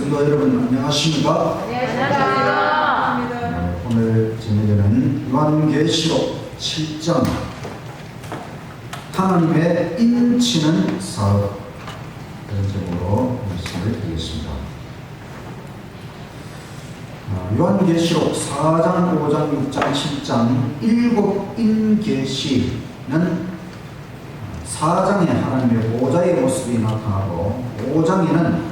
성도 여러분 안녕하십니까? 안녕하세요. 오늘 저녁에는 요한계시록 7장 하나님의 인치는 사업 이런 제목으로 말씀을 드리겠습니다. 요한계시록 4장, 5장, 6장, 7장 일곱 인계시는 4장에 하나님의 보좌의 모습이 나타나고 5장에는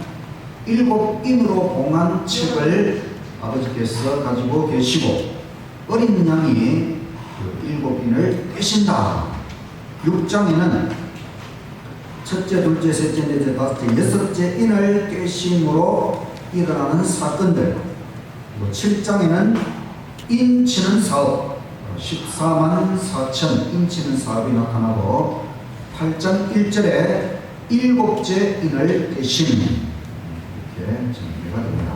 일곱 인으로 봉한 책을 아버지께서 가지고 계시고 어린 양이 그 일곱 인을 떼신다. 6장에는 첫째, 둘째, 셋째, 넷째, 다섯째, 여섯째 인을 떼심으로 일어나는 사건들. 그리고 7장에는 인치는 사업 14만 4천 인치는 사업이 나타나고 8장 1절에 일곱째 인을 떼심 이렇게 정리가 됩니다.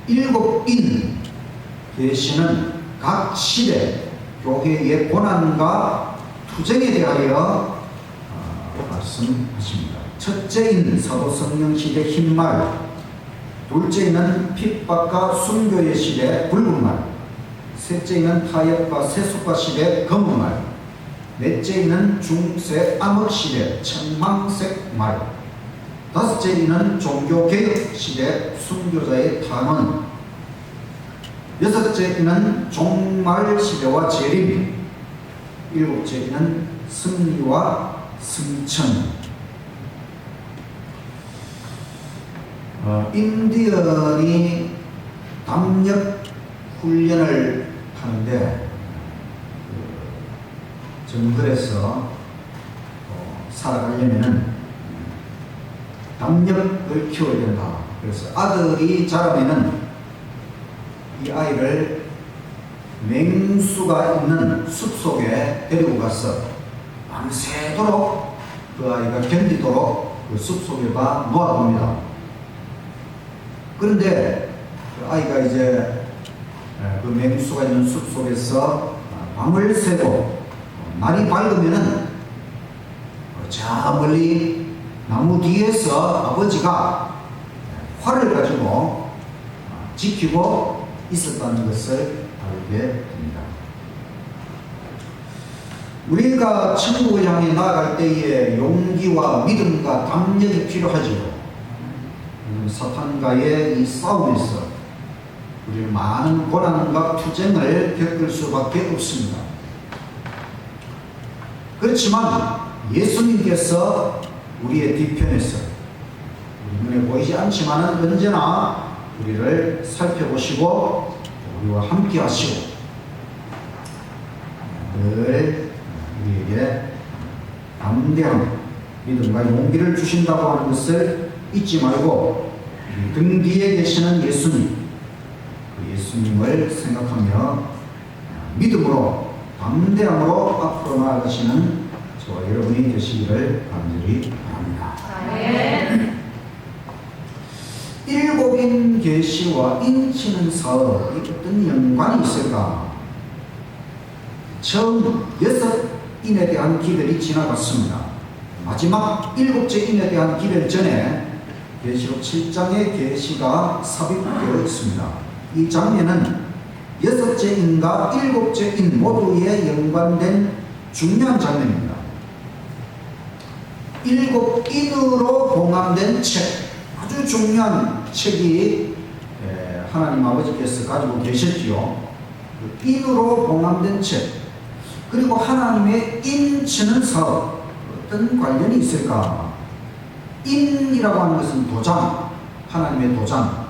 일곱 인 계시는 각 시대 교회의 고난과 투쟁에 대하여 말씀하십니다. 첫째 인 사도 성령 시대 흰말, 둘째 인은 핍박과 순교의 시대 붉은말, 셋째 인은 타협과 세속과 시대 검은말, 넷째 인은 중세 암흑 시대 청황색 말, 다섯째 인은 종교개혁 시대 순교자의 탄원, 여섯째 인은 종말 시대와 재림, 일곱째 인은 승리와 승천. 인디언이 담력 훈련을 하는데 정글에서 살아가려면은 담력을 키워야 된다. 그래서 아들이 자라면은 이 아이를 맹수가 있는 숲속에 데리고 가서 밤새도록 그 아이가 견디도록 그 숲속에다 놓아둡니다. 그런데 그 아이가 이제 그 맹수가 있는 숲속에서 밤을 새고 날이 밝으면은 저 멀리 나무 뒤에서 아버지가 활을 가지고 지키고 있었다는 것을 알게 됩니다. 우리가 천국을 향해 나아갈 때에 용기와 믿음과 담력이 필요하지요. 사탄과의 이 싸움에서 우리는 많은 고난과 투쟁을 겪을 수밖에 없습니다. 그렇지만 예수님께서 우리의 뒤편에서 우리 눈에 보이지 않지만 언제나 우리를 살펴보시고 우리와 함께 하시고 늘 우리에게 담대한 믿음과 용기를 주신다고 하는 것을 잊지 말고 등 뒤에 계시는 예수님, 그 예수님을 생각하며 믿음으로 담대함으로 앞으로 나아가시는 저와 여러분이 되시기를 간절히 바랍니다. 아멘. 일곱인 계시와 인치는 사업이 어떤 연관이 있을까? 처음 여섯 인에 대한 기별이 지나갔습니다. 마지막 일곱째 인에 대한 기별 전에 계시록 7장의 계시가 삽입되어 있습니다. 이 장면은 여섯째 인과 일곱째 인 모두에 연관된 중요한 장면입니다. 일곱 인으로 봉함된 책, 아주 중요한 책이 하나님 아버지께서 가지고 계셨지요. 그 인으로 봉함된 책, 그리고 하나님의 인치는 사업, 어떤 관련이 있을까? 인이라고 하는 것은 도장, 하나님의 도장,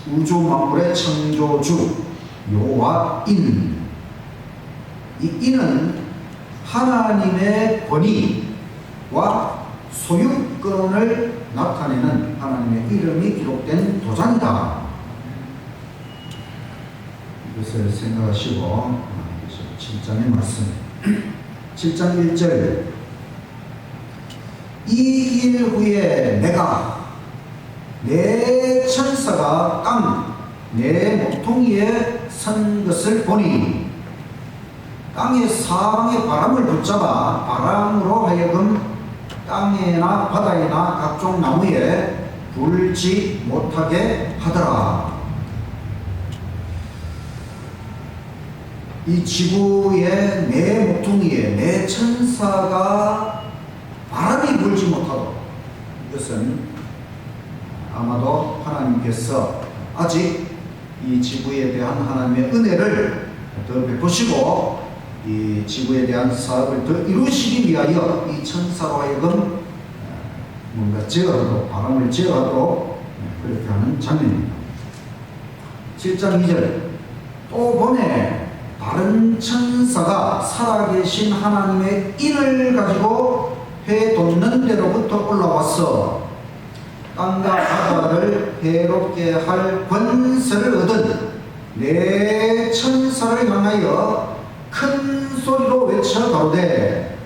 우주 만물의 창조주 여호와 인. 이 인은 하나님의 권위와 소유권을 나타내는 하나님의 이름이 기록된 도장이다. 이것을 생각하시고 7장의 말씀 7장 1절 이 일 후에 내가 내 천사가 땅 내 모퉁이에 선 것을 보니 땅의 사방의 바람을 붙잡아 바람으로 하여금 땅에나 바다에나 각종 나무에 불지 못하게 하더라. 이 지구의 네 모퉁이에 네 천사가 바람이 불지 못하도록, 이것은 아마도 하나님께서 아직 이 지구에 대한 하나님의 은혜를 더 베푸시고 이 지구에 대한 사업을 더 이루시기 위하여 이 천사로 하여금 뭔가 제어하도록, 바람을 제어하도록 그렇게 하는 장면입니다. 7장 2절 또 보내 다른 천사가 살아계신 하나님의 인을 가지고 해 돋는 데로부터 올라와서 땅과 바다를 해롭게 할 권세를 얻은 네 천사를 향하여 큰 소리로 외쳐 가로되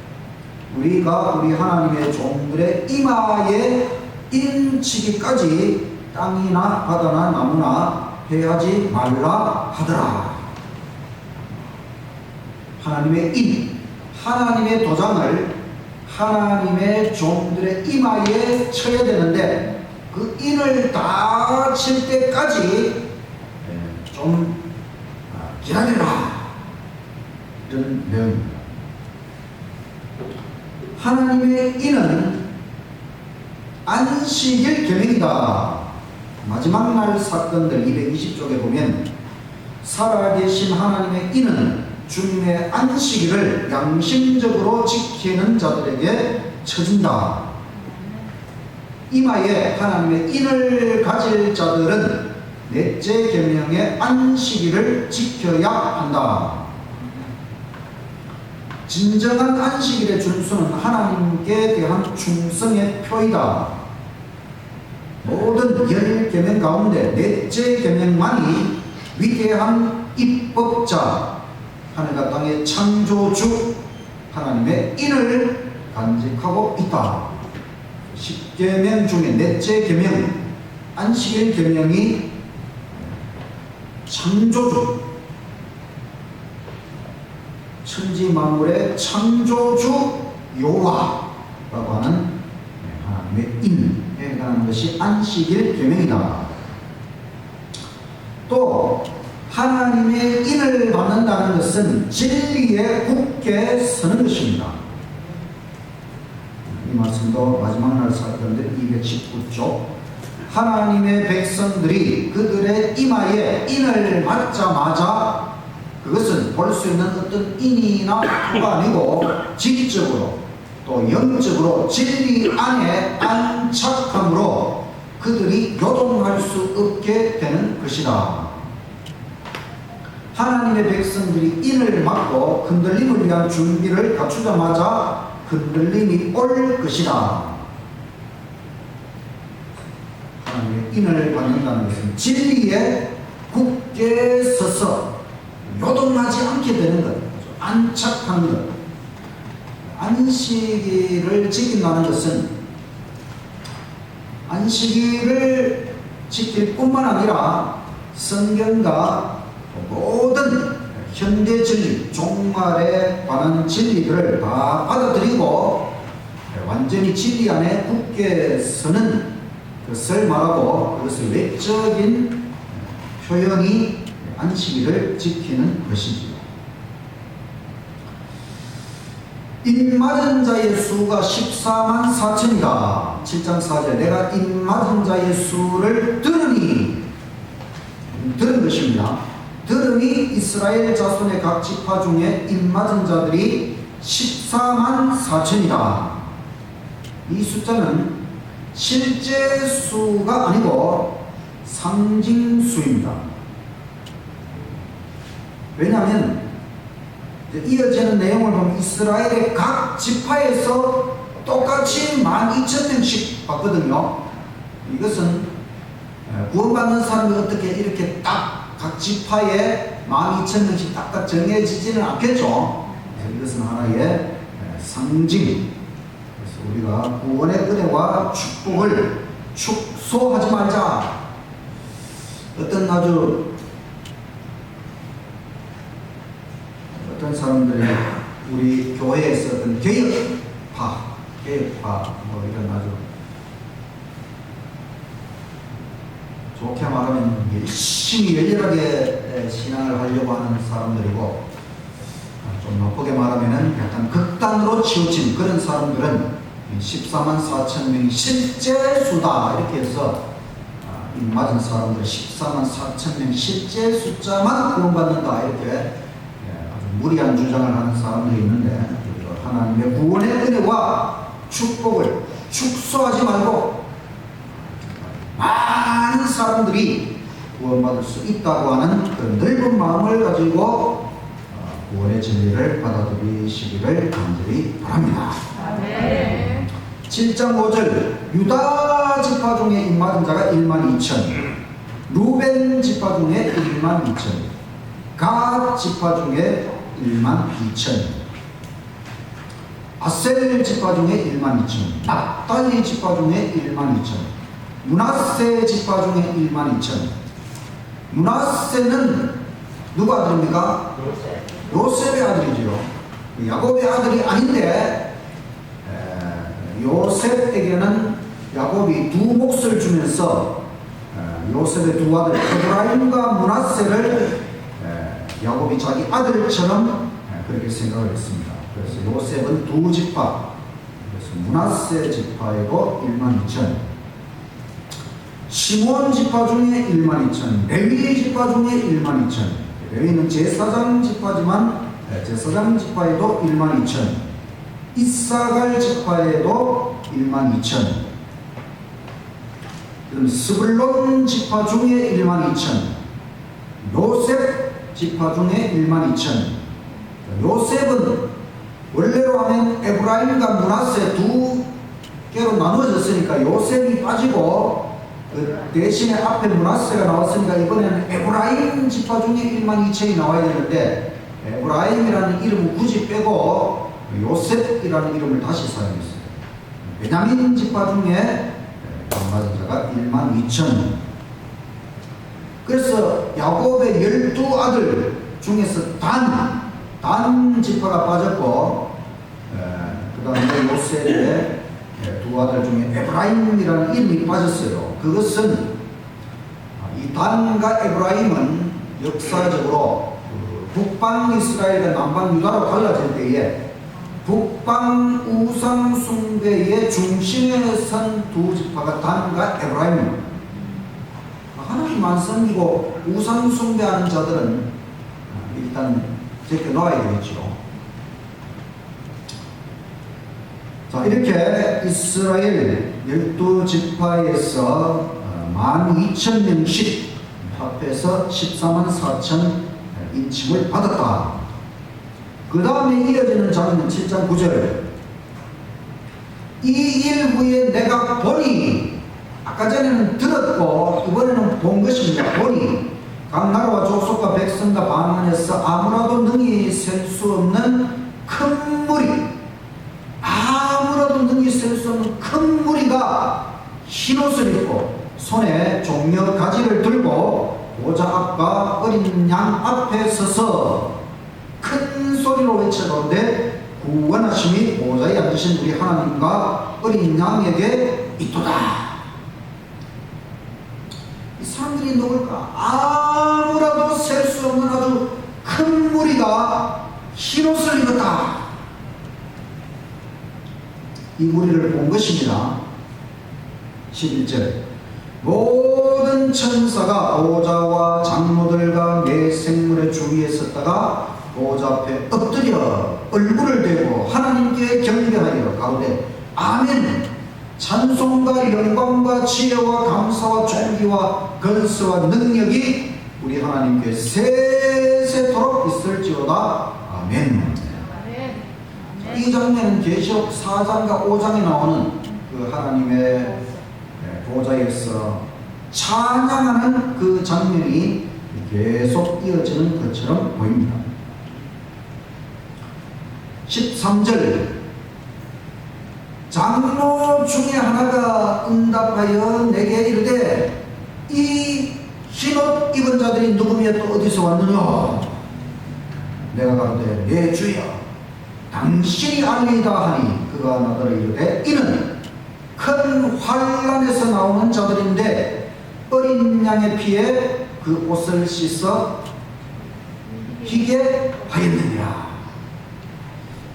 우리가 우리 하나님의 종들의 이마에 인치기까지 땅이나 바다나 나무나 해하지 말라 하더라. 하나님의 인, 하나님의 도장을 하나님의 종들의 이마에 쳐야 되는데 그 인을 다 칠 때까지 좀 기다리라, 이런 내용입니다. 하나님의 인은 안식일 계명이다. 마지막 날 사건들 220쪽에 보면 살아계신 하나님의 인은 주님의 안식일을 양심적으로 지키는 자들에게 쳐진다. 이마에 하나님의 인을 가질 자들은 넷째 계명의 안식일을 지켜야 한다. 진정한 안식일의 준수는 하나님께 대한 충성의 표이다. 모든 10계명 가운데 넷째 계명만이 위대한 입법자, 하늘과 땅의 창조주 하나님의 인을 간직하고 있다. 10계명 중에 넷째 계명, 안식일 계명이 창조주, 천지 만물의 창조주 여호와라고 하는 하나님의 인에 관한 것이 안식일 계명이다. 또 하나님의 인을 받는다는 것은 진리에 굳게 서는 것입니다. 이 말씀도 마지막 날 사건들 219쪽 하나님의 백성들이 그들의 이마에 인을 맞자마자 그것은 볼 수 있는 어떤 인이나 표가 아니고 지적으로 또 영적으로 진리 안에 안착함으로 그들이 요동할 수 없게 되는 것이다. 하나님의 백성들이 인을 맞고 흔들림을 위한 준비를 갖추자마자 흔들림이 올 것이다. 하나님의 인을 받는다는 것은 진리에 굳게 서서 요동하지 않게 되는 것, 안착하는 것. 안식일을 지킨다는 것은 안식일을 지킬 뿐만 아니라 성경과 모든 현대 진리, 종말에 관한 진리들을 다 받아들이고 완전히 진리 안에 굳게 서는 것을 말하고 그것을 외적인 표현이 안식일을 지키는 것이지요. 인 맞은 자의 수가 14만 4천이다. 7장 4절 내가 인 맞은 자의 수를 들은 것입니다. 들음이 이스라엘 자손의 각 지파 중에 인 맞은 자들이 14만 4천이다. 이 숫자는 실제 수가 아니고 상징수입니다. 왜냐하면 이어지는 내용을 보면 이스라엘의 각 지파에서 똑같이 12,000명씩 받거든요. 이것은 구원받는 사람이 어떻게 이렇게 딱 각 지파에 12,000명씩 딱딱 정해지지는 않겠죠. 이것은 하나의 상징. 그래서 우리가 구원의 은혜와 축복을 축소하지 말자. 어떤 사람들이 우리 교회에서 어떤 개혁파 뭐 이런 아주 좋게 말하면 열심히 열렬하게 신앙을 하려고 하는 사람들이고, 좀 나쁘게 말하면 약간 극단으로 치우친 그런 사람들은 14만 4천 명이 실제 수다 이렇게 해서 이 맞은 사람들은 14만 4천 명 실제 숫자만 구원받는다 이렇게 아주 무리한 주장을 하는 사람들이 있는데, 하나님의 구원의 은혜와 축복을 축소하지 말고 많은 사람들이 구원받을 수 있다고 하는 그 넓은 마음을 가지고 구원의 진리를 받아들이시기를 간절히 바랍니다. 네. 7장 5절 유다 지파 중에 입맞은 자가 1만 2천, 루벤 지파 중에 1만 2천, 갓 지파 중에 1만 2천, 아셀 지파 중에 1만 2천, 납달리 지파 중에 1만 2천, 므낫세 지파 중에 1만 2천. 므낫세는 누구 아들입니까? 요셉의 아들이죠. 야곱의 아들이 아닌데 요셉에게는 야곱이 두 몫을 주면서 요셉의 두 아들 에브라임과 므낫세를 야곱이 자기 아들처럼 그렇게 생각을 했습니다. 그래서 요셉은 두 지파, 그래서 므낫세 지파에도 1만 2천, 시몬 지파 중에 1만 2천, 레위 지파 중에 1만 2천. 레위는 제사장 지파지만 제사장 지파에도 1만 2천, 이사갈 지파에도 1만 2천, 그럼 스불론 지파 중에 1만 2천, 요셉 지파 중에 1만 2천. 요셉은 원래로 하면 에브라임과 므낫세 두 개로 나누어졌으니까 요셉이 빠지고 그 대신에 앞에 므낫세가 나왔으니까 이번에는 에브라임 지파 중에 1만 2천이 나와야 되는데, 에브라임이라는 이름은 굳이 빼고 요셉이라는 이름을 다시 사용했어요. 베냐민 지파 중에 맞은 자가 1만 2천. 그래서 야곱의 12아들 중에서 단 지파가 빠졌고, 그 다음에 요셉의 두 아들 중에 에브라임이라는 이름이 빠졌어요. 그것은 이 단과 에브라임은 역사적으로 북방 이스라엘과 남방 유다로 갈라질 때에 북방 우상 숭배의 중심에 선 두 지파가 단과 에브라임입니다. 하나님 안 섬기고 우상 숭배하는 자들은 일단 제껴놓아야 되겠죠. 자, 이렇게 이스라엘 12지파에서 12,000명씩 합해서 14만 4천 인침을 받았다. 그 다음에 이어지는 장면 7장 9절. 이 일 후에 내가 보니, 아까 전에는 들었고 이번에는 본 것입니다. 보니 각 나라와 족속과 백성과 방언에서 아무라도 능히 셀 수 없는 큰 무리, 아무라도 능히 셀 수 없는 큰 무리가 흰옷을 입고 손에 종려 가지를 들고 보좌 앞과 어린 양 앞에 서서 큰 소리로 외쳐가는데 구원하심이 보좌에 앉으신 우리 하나님과 어린 양에게 있도다. 이 사람들이 누굴까? 아무라도 셀 수 없는 아주 큰 무리가 흰옷을 입었다. 이 무리를 본 것입니다. 11절. 모든 천사가 보좌와 장로들과 매 생물의 주위에 섰다가 보좌 앞에 엎드려 얼굴을 대고 하나님께 경배하여 가로되 아멘. 찬송과 영광과 지혜와 감사와 존귀와 건수와 능력이 우리 하나님께 세세토록 있을지어다. 아멘. 이 장면은 계시록 4장과 5장에 나오는 그 하나님의 보좌에서 찬양하는 그 장면이 계속 이어지는 것처럼 보입니다. 13절. 장로 중에 하나가 응답하여 내게 이르되 이 흰옷 입은 자들이 누구며 또 어디서 왔느냐? 내가 가로되 내 주여 당신이 알리이다 하니 그가 나더러 이르되 이는 큰 환란에서 나오는 자들인데 어린 양의 피에 그 옷을 씻어 희게 하였느니라.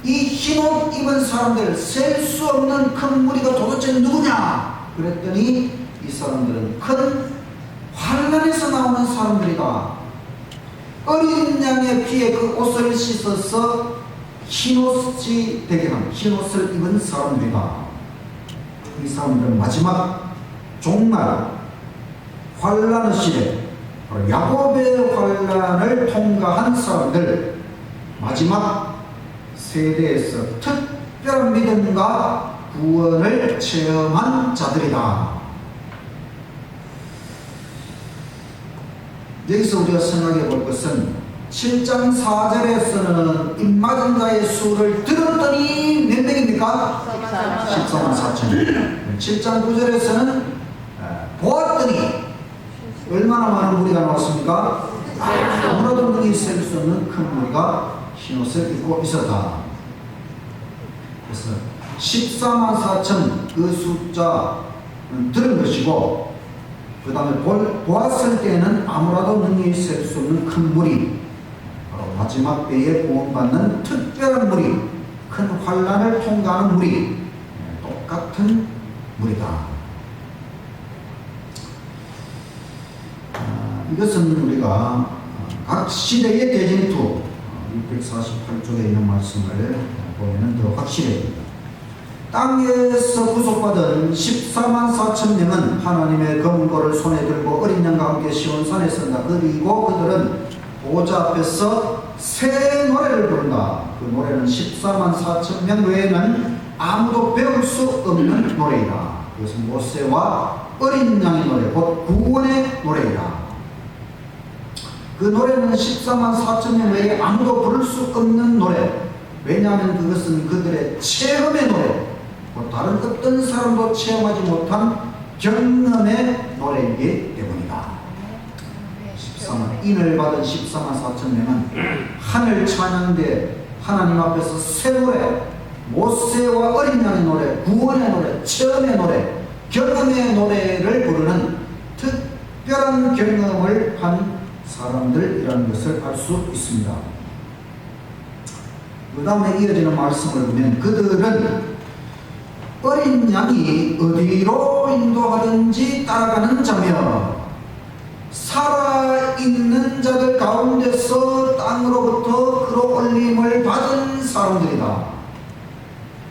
이 흰옷 입은 사람들, 셀 수 없는 큰 무리가 도대체 누구냐? 그랬더니 이 사람들은 큰 환난에서 나오는 사람들이다. 어린 양의 피에 그 옷을 씻어서 흰옷이 되게 한 흰옷을 입은 사람들이다. 이 사람들은 마지막 종말 환난의 시대, 야곱의 환난을 통과한 사람들, 마지막 세대에서 특별한 믿음과 구원을 체험한 자들이다. 여기서 우리가 생각해 볼 것은 7장 4절에서는 입맞은 자의 수를 들었더니 몇 명입니까? 14만 4천. 7장 9절에서는 보았더니 얼마나 많은 무리가 나왔습니까? 아무라도 능히 셀 수 없는 큰 무리가 흰옷을 입고 있었다. 그래서 14만 4천 그 숫자는 들은 것이고, 그 다음에 보았을 때는 아무라도 능히 셀 수 없는 큰 무리, 바로 마지막 때에 구원받는 특별한 무리, 큰 환난을 통과하는 무리, 똑같은 무리다. 이것은 우리가 각 시대의 대진투 648쪽에 있는 말씀을 보면 더 확실해집니다. 땅에서 구속받은 14만 4천 명은 하나님의 검거를 손에 들고 어린 양과 함께 시온산에 선다. 그리고 그들은 보좌 앞에서 새 노래를 부른다. 그 노래는 14만 4천 명 외에는 아무도 배울 수 없는 노래이다. 그것은 모세와 어린 양의 노래, 곧 구원의 노래이다. 그 노래는 14만 4천 명 외에 아무도 부를 수 없는 노래. 왜냐하면 그것은 그들의 체험의 노래, 다른 어떤 사람도 체험하지 못한 경험의 노래이기 때문이다. 14만, 인을 받은 14만 4천 명은 하늘 찬양대 하나님 앞에서 새 노래, 모세와 어린 양의 노래, 구원의 노래, 체험의 노래, 경험의 노래를 부르는 특별한 경험을 한 사람들이라는 것을 알 수 있습니다. 그 다음에 이어지는 말씀을 보면 그들은 어린 양이 어디로 인도하든지 따라가는 자며 살아있는 자들 가운데서 땅으로부터 끌어올림을 받은 사람들이다.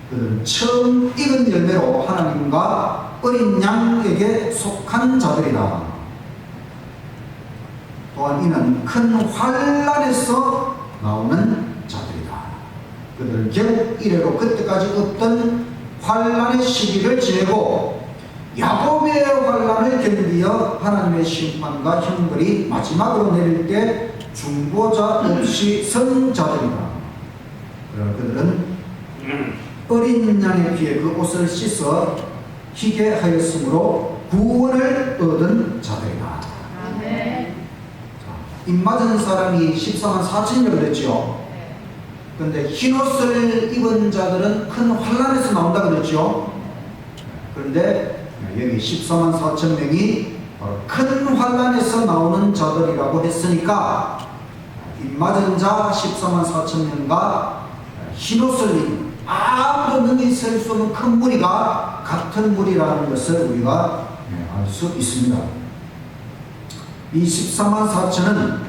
그들은 처음 익은 열매로 하나님과 어린 양에게 속한 자들이다. 또한 이는 큰 환난에서 나오는 자들이다. 그들은 결국 이래로 그때까지 없던 환난의 시기를 지내고 야곱의 환난을 견디어 하나님의 심판과 형벌이 마지막으로 내릴 때 중보자 없이 선 자들이다. 그러나 그들은 어린 양의 피에 그 옷을 씻어 희게 하였으므로 구원을 얻은 자들이다. 입맞은 사람이 14만 4천이라고 그랬죠. 그런데 흰옷을 입은 자들은 큰 환난에서 나온다 그랬죠. 그런데 여기 14만 4천 명이 큰 환난에서 나오는 자들이라고 했으니까 입맞은 자 14만 4천 명과 흰옷을 입은 아무도 능히 셀 수 없는 큰 무리가 같은 무리라는 것을 우리가 알 수 있습니다. 이 14만 4천은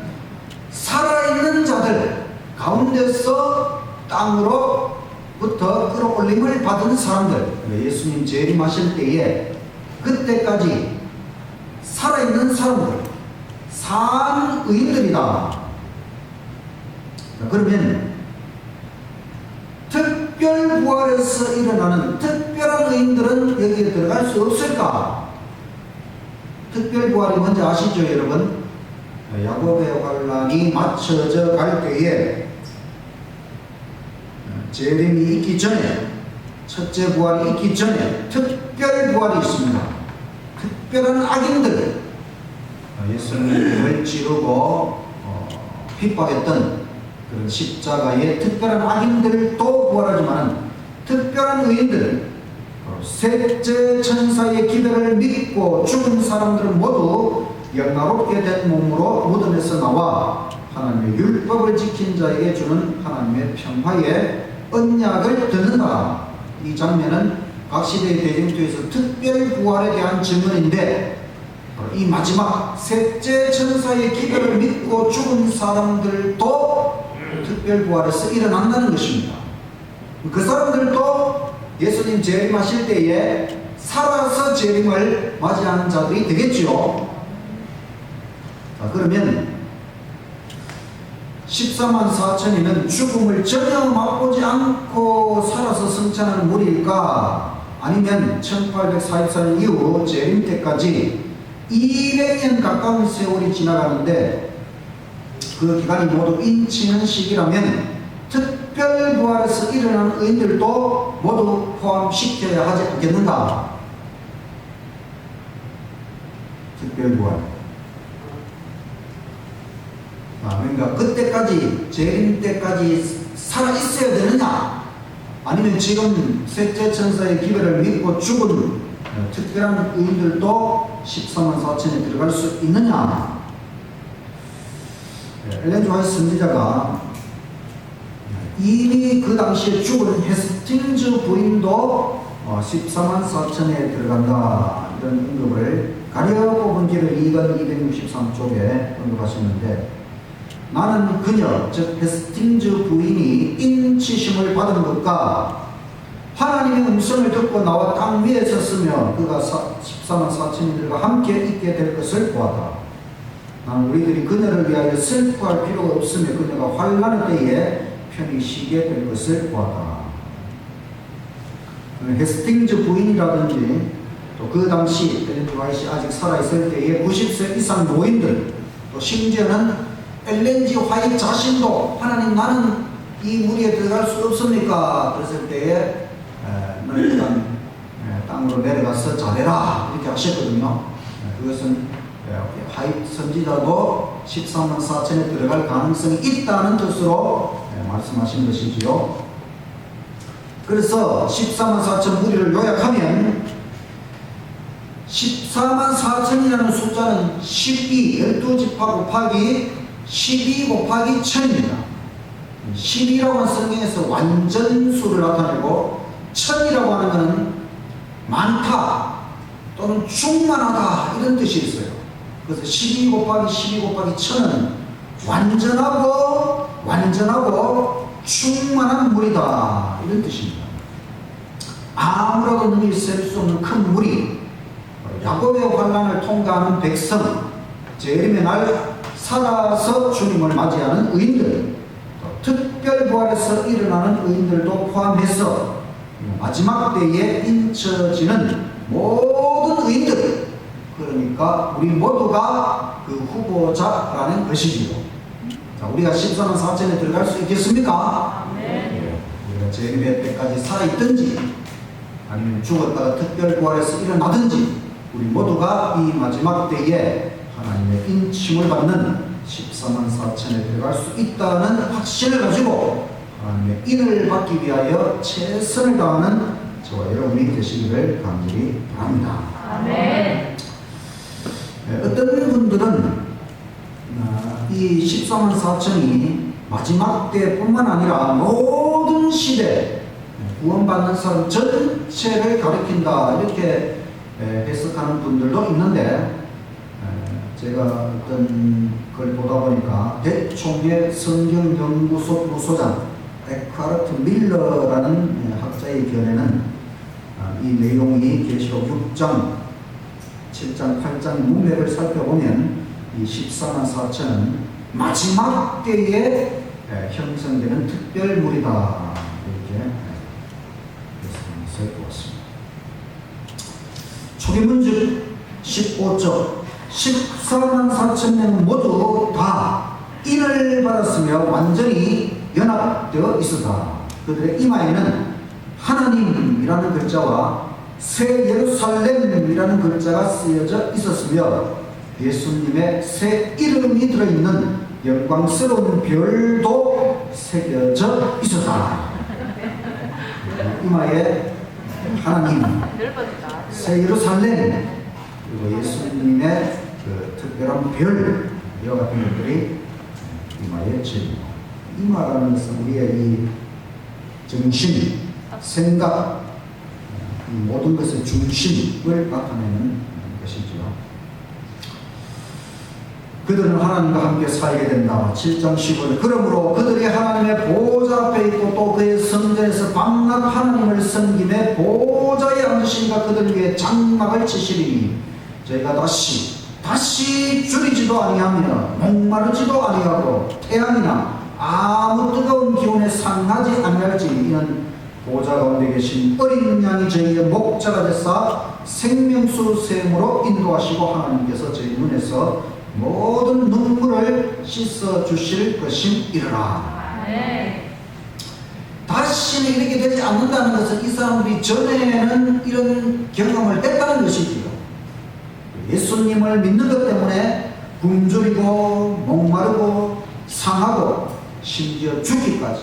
살아있는 자들 가운데서 땅으로부터 끌어올림을 받은 사람들, 예수님 재림하실 때에 그때까지 살아있는 사람들, 산 의인들이다. 그러면 특별 부활에서 일어나는 특별한 의인들은 여기에 들어갈 수 없을까? 특별 부활이 뭔지 아시죠, 여러분? 야곱의 환난이 맞춰져 갈 때에 재림이 있기 전에, 첫째 부활이 있기 전에 특별 부활이 있습니다. 특별한 악인들, 예수님을 찌르고 핍박했던 그런 십자가의 특별한 악인들도 부활하지만 특별한 의인들, 셋째 천사의 기도를 믿고 죽은 사람들은 모두 영화롭게 된 몸으로 무덤에서 나와 하나님의 율법을 지킨 자에게 주는 하나님의 평화의 언약을 듣는다. 이 장면은 각 시대의 대쟁투에서 특별 부활에 대한 증언인데, 이 마지막 셋째 천사의 기도를 믿고 죽은 사람들도 특별 부활에서 일어난다는 것입니다. 그 사람들도 예수님 재림하실 때에 살아서 재림을 맞이하는 자들이 되겠지요. 자, 그러면 14만 4천이면 죽음을 전혀 맛보지 않고 살아서 승천하는 무리일까? 아니면 1844년 이후 재림 때까지 200년 가까운 세월이 지나가는데 그 기간이 모두 인치는 시기라면 특별 부활에서 일어난 의인들도 모두 포함시켜야 하지 않겠는가? 특별 부활. 그러니까 그때까지, 재림 때까지 살아있어야 되느냐? 아니면 지금 셋째 천사의 기별을 믿고 죽은 특별한 의인들도 14만 4천에 들어갈 수 있느냐? 엘렌 지 화이트 선지자가 이미 그 당시에 죽은 헤스팅즈 부인도 14만 4천에 들어간다, 이런 언급을 가려 뽑은 길을 2권 263쪽에 언급하셨는데, 나는 그녀, 즉 헤스팅즈 부인이 인치심을 받은 것과 하나님의 음성을 듣고 나와 땅 위에 섰으며 그가 14만 4천인들과 함께 있게 될 것을 보았다. 나는 우리들이 그녀를 위하여 슬퍼할 필요가 없으며 그녀가 환난의 때에 편히 쉬게 될 것을 보았다. 헤스팅즈 부인이라든지 또 그 당시 엘렌 지 화이트이 아직 살아있을 때에 90세 이상 노인들, 또 심지어는 엘렌 지 화이트 자신도 하나님, 나는 이 무리에 들어갈 수 없습니까? 그랬을 때에 너는 일단 땅으로 내려가서 잘해라, 이렇게 하셨거든요. 그것은 화이트 선지자도 14만 4천에 들어갈 가능성이 있다는 뜻으로 말씀하신 것이지요. 그래서 14만 4천 무리를 요약하면 14만 4천이라는 숫자는 12지파 곱하기 12 곱하기 1000입니다. 12라고 하는 성경에서 완전수를 나타내고 1000이라고 하는 것은 많다 또는 충만하다, 이런 뜻이 있어요. 그래서 12 곱하기 12 곱하기 1000은 완전하고 충만한 무리다, 이런 뜻입니다. 아무라도 능히 셀 수 없는 큰 무리, 야곱의 환난을 통과하는 백성, 재림의 날 살아서 주님을 맞이하는 의인들, 특별 부활에서 일어나는 의인들도 포함해서 마지막 때에 인쳐지는 모든 의인들, 그러니까 우리 모두가 그 후보자라는 것이지요. 자, 우리가 14만 4천에 들어갈 수 있겠습니까? 네. 우리가 재림의 때까지 살아있든지 아니면 죽었다가 특별 부활에서 일어나든지 우리 모두가 이 마지막 때에 하나님의 인침을 받는 14만 4천에 들어갈 수 있다는 확신을 가지고 하나님의 인을 받기 위하여 최선을 다하는 저와 여러분이 되시기를 간절히 바랍니다. 아멘. 어떤 분들은 이 14만 4천이 마지막 때뿐만 아니라 모든 시대 구원받는 사람 전체를 가리킨다, 이렇게 해석하는 분들도 있는데, 제가 어떤 걸 보다 보니까 대총회 성경연구소 부소장 에카르트 밀러라는 학자의 견해는 이 내용이 계시록 6장, 7장, 8장 문맥을 살펴보면 이 14만 4천은 마지막 때에 형성되는 특별물이다, 이렇게 살펴봤습니다. 초기문즉 15절 14만 4천 명 모두 다 인을 받았으며 완전히 연합되어 있었다. 그들의 이마에는 하나님이라는 글자와 새 예루살렘이라는 글자가 쓰여져 있었으며 예수님의 새 이름이 들어있는 영광스러운 별도 새겨져 있었다. 이마에 하나님, 새 예루살렘, 그리고 예수님의 그 특별한 별, 이와 같은 것들이 이마에 지고, 이마라는 것은 우리의 이 정신, 생각, 이 모든 것의 중심을 나타내는 것이지요. 그들은 하나님과 함께 살게 된다. 7장 15절. 그러므로 그들이 하나님의 보좌 앞에 있고 또 그의 성전에서 밤낮 하나님을 섬김에 보좌에 앉으시니까 그들 위에 장막을 치시리니 저희가 다시 줄이지도 아니하며 목마르지도 아니하고 태양이나 아무 뜨거운 기온에 상하지 아니할지 이는 보좌 가운데 계신 어린 양이 저희의 목자가 되사 생명수 샘으로 인도하시고 하나님께서 저희 눈에서 모든 눈물을 씻어 주실 것임이라. 다시는 이렇게 되지 않는다는 것은 이 사람들이 전에는 이런 경험을 했다는 것이지요. 예수님을 믿는 것 때문에 굶주리고 목마르고 상하고 심지어 죽기까지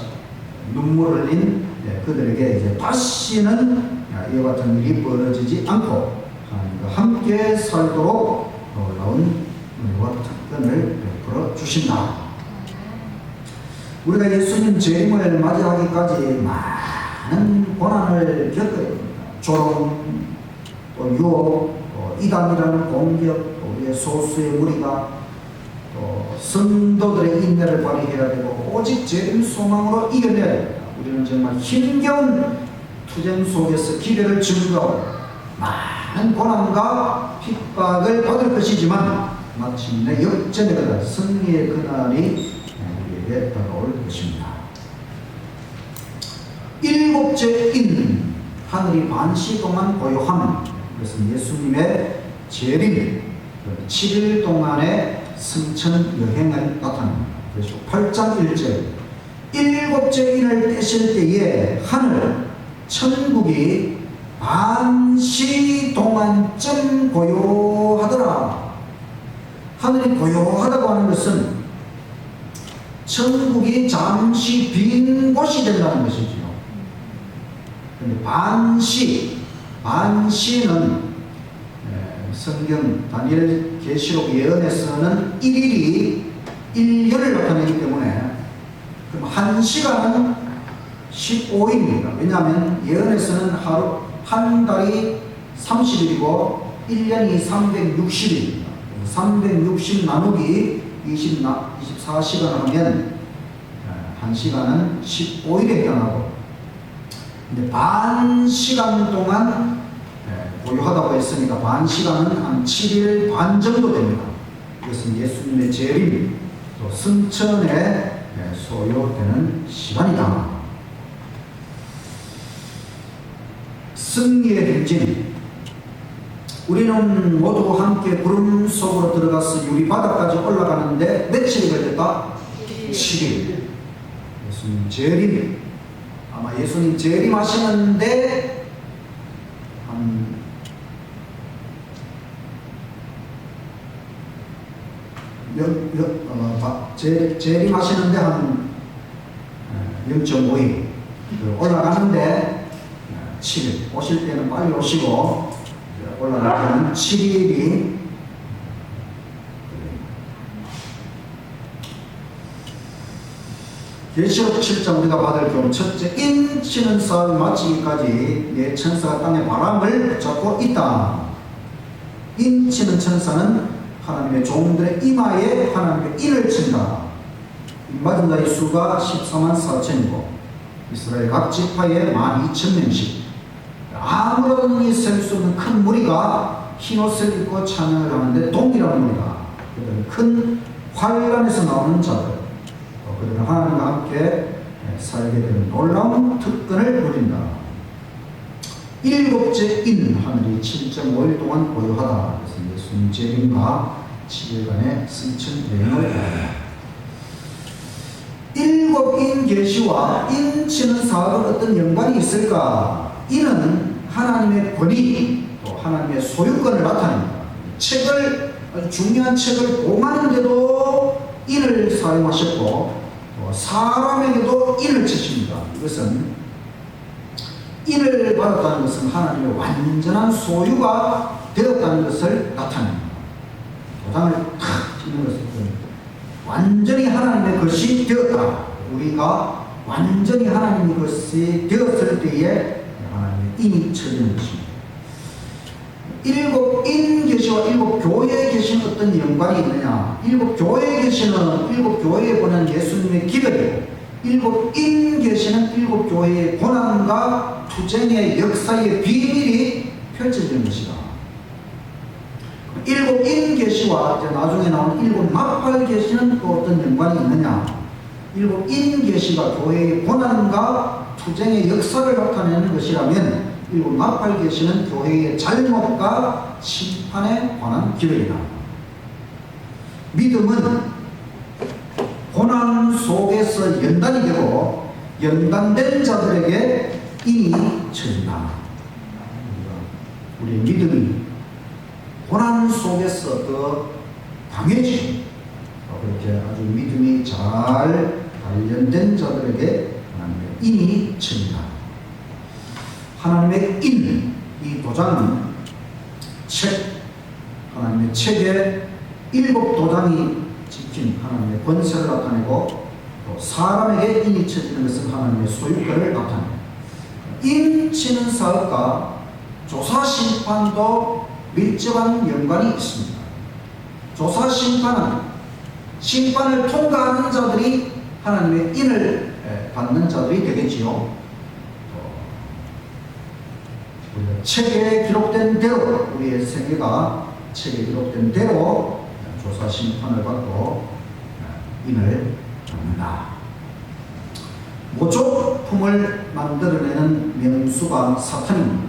눈물을 흘린 그들에게 이제 다시는 이와 같은 일이 벌어지지 않고 하나님과 함께 살도록 놀라운 은혜와 특권을 베풀어 주신다. 우리가 예수님 재림을 맞이하기까지 많은 고난을 겪어야 됩니다. 조롱, 또 유혹, 또 이단이라는 공격, 또 우리의 소수의 무리가, 또 성도들의 인내를 발휘해야 되고 오직 재림 소망으로 이겨내야 됩니다. 우리는 정말 힘겨운 투쟁 속에서 기회를 증거하고 많은 고난과 핍박을 받을 것이지만 마침내 역전의 그날, 승리의 그날이 우리에게 다가올 것입니다. 일곱째 인, 하늘이 반시 동안 고요함. 그것은 예수님의 재림, 7일 동안의 승천 여행을 나타냅니다. 그래서 8장 1절. 일곱째 인을 떼실 때에 하늘, 천국이 반시 동안쯤 고요하더라. 하늘이 고요하다고 하는 것은 천국이 잠시 빈 곳이 된다는 것이지요. 그런데 반시는 성경 다니엘 계시록 예언에서는 1일이 1년을 나타내기 때문에 그럼 1시간은 15일입니다. 왜냐하면 예언에서는 한 달이 30일이고 1년이 360일입니다. 360 나누기 24시간 하면 1시간은 15일에 해당하고, 근데 반 시간 동안 고요하다고 했으니까 반 시간은 한 7일 반 정도 됩니다. 이것은 예수님의 재림, 또 승천에 소요되는 시간이다. 승리의 행진. 우리는 모두 함께 구름 속으로 들어가서 유리바닥까지 올라가는데 며칠이 걸렸다? 7일. 예수님 재림. 아마 예수님 재림하시는데 재림하시는데 한 0.5일 올라가는데 7일. 오실 때는 빨리 오시고 올라가는 7일이 계시록 7장 우리가 받을 경우 첫째, 인치는 사업을 마치기까지 내 천사가 땅에 바람을 붙잡고 있다. 인치는 천사는 하나님의 종들의 이마에 하나님의 인을 친다. 맞은 자의 수가 14만 4천이고 이스라엘 각 지파에 12,000명씩 아무런 이 셀 수 없는 큰 무리가 흰옷을 입고 찬양을 하는데 동일한 무리다. 그들은 큰 환란에서 나오는 자들, 그들은 하나님과 함께 살게 되는 놀라운 특권을 누린다. 일곱째 인, 하늘이 7.5일 동안 고요하다. 그래서 예수님 재림과 7일간의 승천 여행을 하다. 일곱 인 계시와 인치는 사업은 어떤 연관이 있을까? 인은 하나님의 권위, 또 하나님의 소유권을 나타냅니다. 아주 중요한 책을 봉하는데도 인을 사용하셨고, 또 사람에게도 인을 치십니다. 이것은 인을 받았다는 것은 하나님의 완전한 소유가 되었다는 것을 나타냅니다. 도장을 탁 찍는 것을 완전히 하나님의 것이 되었다. 우리가 완전히 하나님의 것이 되었을 때에 하나님의 인이 쳐지는 것입니다. 일곱 인계시와 일곱 교회에 계신 어떤 연관이 있느냐? 일곱 교회에 계시는 일곱 교회에 보낸 예수님의 기별이고, 일곱 인계시는 일곱 교회의 고난과 투쟁의 역사의 비밀이 펼쳐지는 것이다. 일곱 인계시와 이제 나중에 나오는 일곱 나팔계시는 또 어떤 연관이 있느냐? 일곱 인계시가 교회의 고난과 투쟁의 역사를 나타내는 것이라면, 일곱 나팔계시는 교회의 잘못과 심판에 관한 기록이다. 믿음은 고난 속에서 연단이 되고 연단된 자들에게 인이 쳐진다. 우리의 믿음이 고난 속에서 더 강해지고, 그렇게 아주 믿음이 잘 단련된 자들에게 하나님의 인이 쳐진다. 하나님의 인, 이 도장은 하나님의 책에 일곱 도장이 찍힌 하나님의 권세를 나타내고, 또 사람에게 인이 쳐지는 것은 하나님의 소유권을 나타냅니다. 인 치는 사업과 조사 심판도 밀접한 연관이 있습니다. 조사 심판은 심판을 통과하는 자들이 하나님의 인을 받는 자들이 되겠지요. 책에 기록된 대로, 우리의 생애가 책에 기록된 대로 조사 심판을 받고 인을 받는다. 모조품을 만들어내는 명수가 사탄입니다.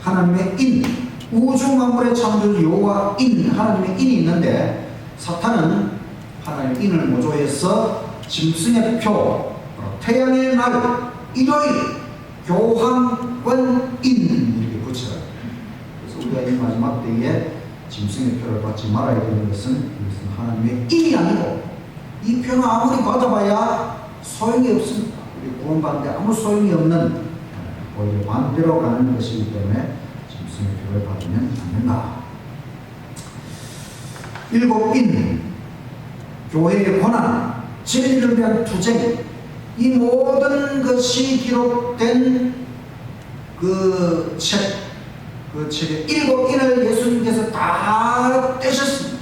하나님의 인, 우주 만물의 창조주 여호와 인, 하나님의 인이 있는데, 사탄은 하나님의 인을 모조해서 짐승의 표, 태양의 날, 일요일, 교황권 인 이렇게 붙여요. 그래서 우리가 이 마지막 때에 짐승의 표를 받지 말아야 되는 것은, 이것은 하나님의 인이 아니고, 이 표는 아무리 받아봐야 소용이 없습니다. 우리 구원받는데 아무 소용이 없는, 오히려 반대로 가는 것이기 때문에 짐승의 표를 받으면 안 된다. 일곱 인, 교회의 고난, 진리를 위한 투쟁, 이 모든 것이 기록된 그 책의 일곱 인을 예수님께서 다 떼셨습니다.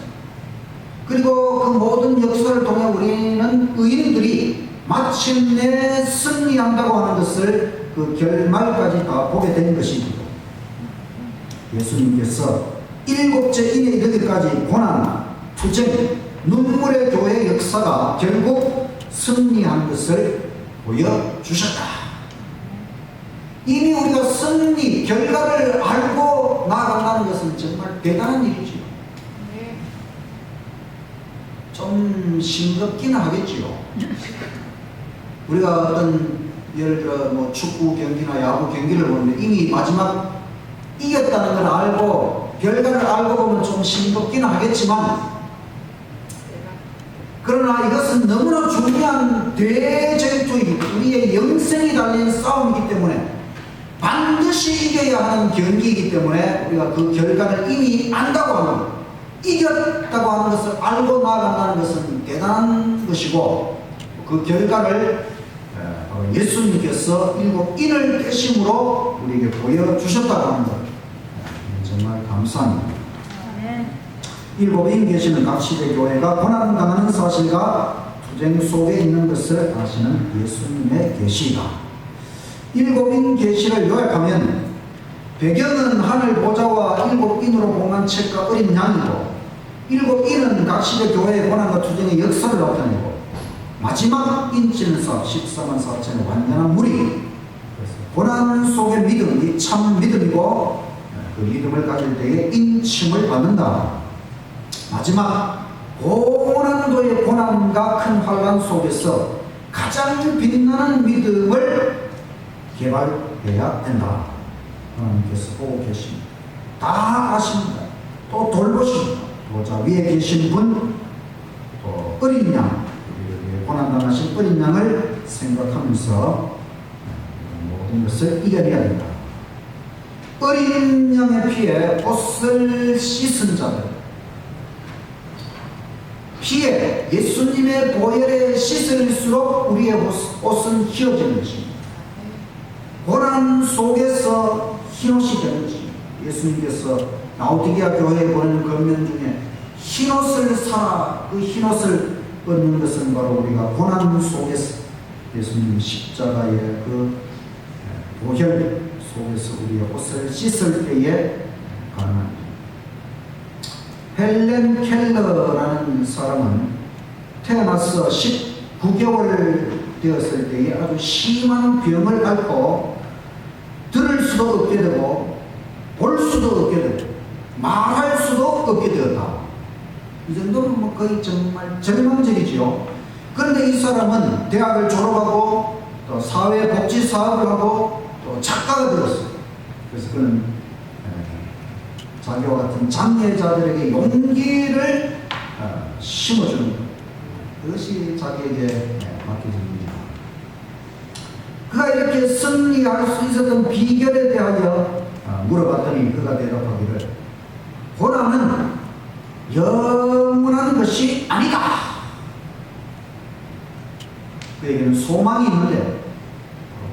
그리고 그 모든 역사를 통해 우리는 의인들이 마침내 승리한다고 하는 것을 그 결말까지 다 보게 된 것입니다. 예수님께서 일곱째 인에 이르기까지 고난, 투쟁, 눈물의 교회 역사가 결국 승리한 것을 보여주셨다. 이미 우리가 승리, 결과를 알고 나아간다는 것은 정말 대단한 일이지요. 좀 싱겁기는 하겠지요. 우리가 어떤 예를 들어 뭐 축구 경기나 야구 경기를 보는데 이미 마지막 이겼다는 걸 알고 결과를 알고 보면 좀 싱겁기는 하겠지만, 그러나 이것은 너무나 중요한 대쟁투이기, 우리의 영생이 달린 싸움이기 때문에 반드시 이겨야 하는 경기이기 때문에 우리가 그 결과를 이미 안다고 하는, 이겼다고 하는 것을 알고 나아간다는 것은 대단한 것이고, 그 결과를 예수님께서 일곱 인을 떼심으로 우리에게 보여주셨다고 하는 것, 정말 감사합니다. 일곱 인 계시는 각 시대 교회가 고난당하는 사실과 투쟁 속에 있는 것을 아시는 예수님의 계시다. 일곱 인 계시를 요약하면, 배경은 하늘 보좌와 일곱 인으로 봉한 책과 어린 양이고, 일곱 인은 각 시대 교회의 고난과 투쟁의 역사를 나타내고, 마지막 인치는 사업 14만 4천의 완전한 무리, 고난 속의 믿음이 참 믿음이고, 그 믿음을 가질 때에 인침을 받는다. 마지막 고난도의 고난과 큰 환난 속에서 가장 빛나는 믿음을 개발해야 된다. 하나님께서 보고 계십니다. 다 아십니다. 또 돌보십니다. 보좌 위에 계신 분, 또 어린 양, 고난당하신 어린 양을 생각하면서 모든 것을 이겨내야 된다. 어린 양의 피에 옷을 씻은 자들, 피에 예수님의 보혈에 씻을수록 우리의 옷은 휘어지는 것입니다. 고난 속에서 흰옷이 되는 것입니다. 예수님께서 라오디게아 교회에 보낸 권면 중에 흰옷을 사라, 그 흰옷을 얻는 것은 바로 우리가 고난 속에서 예수님 십자가의 그 보혈 속에서 우리의 옷을 씻을 때에 가능합니다. 헬렌 켈러라는 사람은 태어나서 19개월 되었을 때에 아주 심한 병을 앓고 들을 수도 없게 되고 볼 수도 없게 되고 말할 수도 없게 되었다. 이 정도면 뭐 거의 정말 절망적이지요. 그런데 이 사람은 대학을 졸업하고 또 사회복지 사업을 하고 또 작가가 되었어요. 그래서 그는 자기와 같은 장애자들에게 용기를 심어주는 것, 그것이 자기에게 맡겨진 일입니다. 그가 이렇게 승리할 수 있었던 비결에 대하여 물어봤더니 그가 대답하기를, 고난은 영원한 것이 아니다. 그에게는 소망이 있는데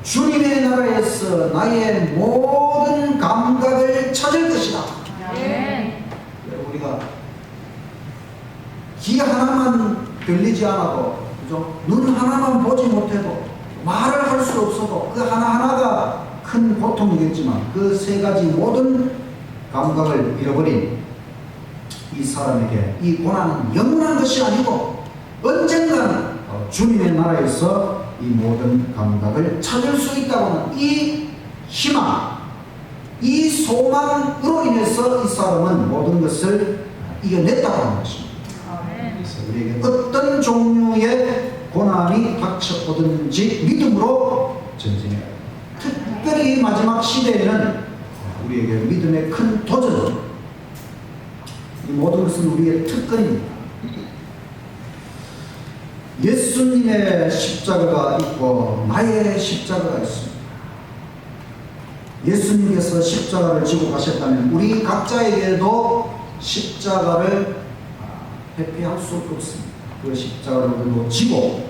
주님의 나라에서 나의 모든 감각을 찾을 것이다. 네. 우리가 귀 하나만 들리지 않아도, 그죠? 눈 하나만 보지 못해도, 말을 할 수 없어도 그 하나하나가 큰 고통이겠지만 그 세 가지 모든 감각을 잃어버린 이 사람에게 이 고난은 영원한 것이 아니고 언젠가는 주님의 나라에서 이 모든 감각을 찾을 수 있다고 하는 이 희망, 이 소망으로 인해서 이 사람은 모든 것을 이겨냈다고 하는 것입니다. 그래서 우리에게 어떤 종류의 고난이 닥쳐오든지 믿음으로 전진해야 합니다. 특별히 마지막 시대에는 우리에게 믿음의 큰 도전, 이 모든 것은 우리의 특권입니다. 예수님의 십자가가 있고 나의 십자가가 있습니다. 예수님께서 십자가를 지고 가셨다면 우리 각자에게도 십자가를 회피할 수 없습니다. 그 십자가를 우리도 지고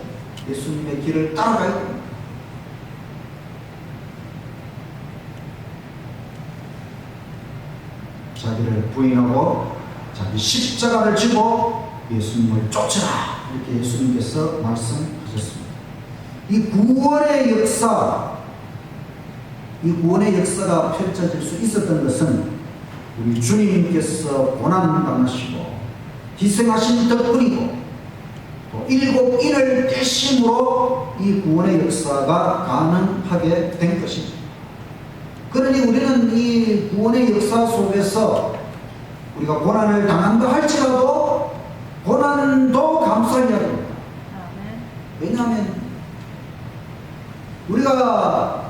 예수님의 길을 따라가야 합니다. 자기를 부인하고 자기 십자가를 지고 예수님을 쫓으라, 이렇게 예수님께서 말씀하셨습니다. 이 구원의 역사가 펼쳐질 수 있었던 것은 우리 주님께서 고난당하시고 희생하신 덕분이고 또 7인을 떼심으로 이 구원의 역사가 가능하게 된 것입니다. 그러니 우리는 이 구원의 역사 속에서 우리가 고난을 당한다 할지라도 고난도 감사해야 됩니다. 왜냐하면 우리가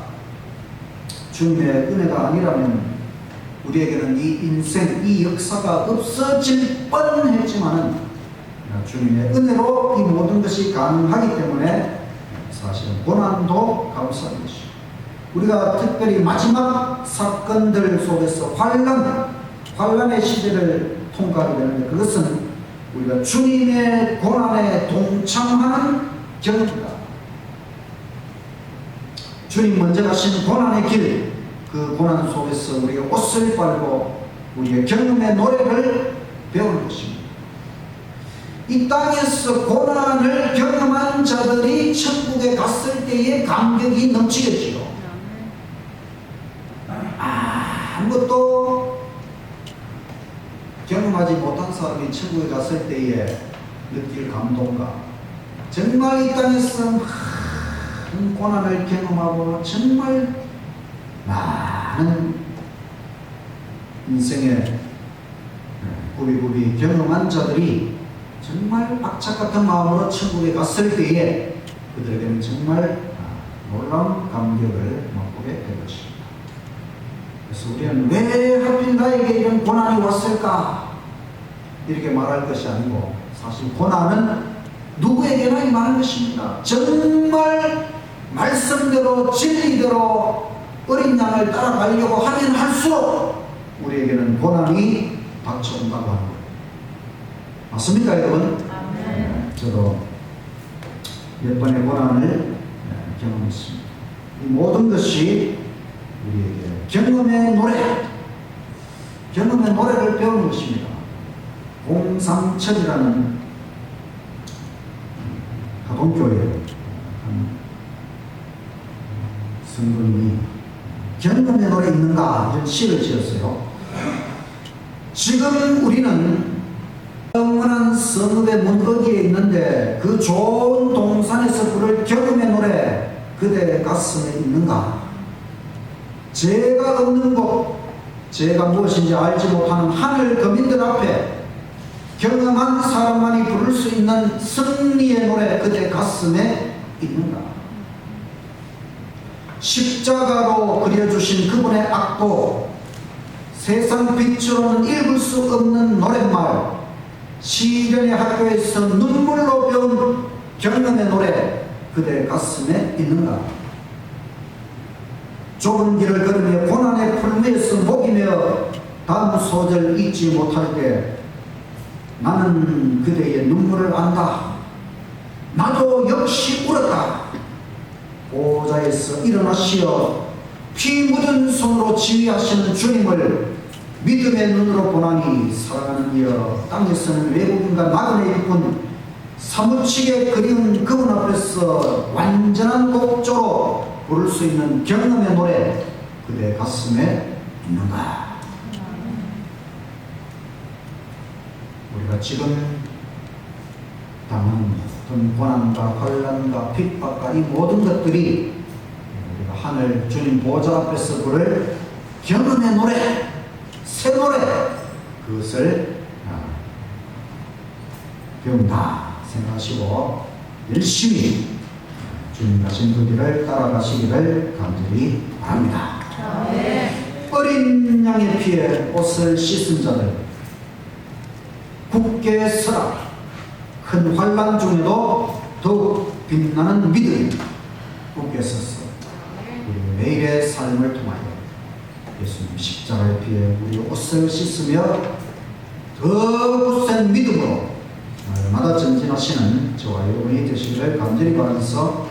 주님의 은혜가 아니라면 우리에게는 이 인생, 이 역사가 없어질 뻔했지만은 주님의 은혜로 이 모든 것이 가능하기 때문에 사실은 고난도 감사한 것이죠. 우리가 특별히 마지막 사건들 속에서 환란의 시대를 통과하게 되는데 그것은 우리가 주님의 고난에 동참하는 경험입니다. 주님 먼저 가신 고난의 길, 그 고난 속에서 우리가 옷을 빨고 우리의 경험의 노래를 배우는 것입니다. 이 땅에서 고난을 경험한 자들이 천국에 갔을 때의 감격이 넘치겠지요. 아무것도 경험하지 못한 사람이 천국에 갔을 때에 느낄 감동과, 정말 이 땅에서 많은 고난을 경험하고 정말 많은 인생의 구비구비 경험한 자들이 정말 악착 같은 마음으로 천국에 갔을 때에 그들에게는 정말 놀라운 감격을 맛보게 된 것입니다. 그래서 우리는 왜 하필 나에게 이런 고난이 왔을까? 이렇게 말할 것이 아니고, 사실 고난은 누구에게나 임하는 것입니다. 정말 말씀대로 진리대로 어린 양을 따라가려고 하면 할수록 우리에게는 고난이 닥쳐온다고 하는 거예요. 맞습니까, 여러분? 저도 몇 번의 고난을 경험했습니다. 이 모든 것이 우리에게 경험의 노래를 배우는 것입니다. 공삼천이라는 가동교회 한 성도님이 경험의 노래 있는가 이런 시를 지었어요. 지금 우리는 영원한 성읍의 문거기에 있는데 그 좋은 동산에서 부를 경험의 노래 그대 가슴에 있는가? 죄가 없는 곳, 죄가 무엇인지 알지 못하는 하늘 거민들 앞에 경험한 사람만이 부를 수 있는 승리의 노래 그대 가슴에 있는가? 십자가로 그려주신 그분의 악도, 세상 빛으로는 읽을 수 없는 노랫말, 시련의 학교에서 눈물로 배운 경험의 노래 그대 가슴에 있는가? 좁은 길을 걸으며 고난의 풀무에서 목이며 다음 소절 잊지 못할 때 나는 그대의 눈물을 안다. 나도 역시 울었다. 보좌에서 일어나시어 피 묻은 손으로 지휘하시는 주님을 믿음의 눈으로 보나니 사랑하는 이여 땅에서는 외국인과 나그네 일뿐 사무치게 그리운 그분 앞에서 완전한 곡조로 부를 수 있는 경험의 노래 그대 가슴에 있는가? 우리가 지금 당하는 모든 고난과 환난과 핍박과 이 모든 것들이 우리가 하늘 주님 보좌 앞에서 부를 경험의 노래, 새 노래 그것을 배운다 생각하시고 열심히 주님 가신 그 길을 따라가시기를 간절히 바랍니다. 어린 양의 피에 옷을 씻은 자들 굳게 서라. 큰 환난 중에도 더욱 빛나는 믿음 굳게 서서 우리 매일의 삶을 통하여 예수님 십자가의 피에 우리 옷을 씻으며 더 굳센 믿음으로 날마다 전진하시는 저와 여러분이 되시기를 간절히 바라면서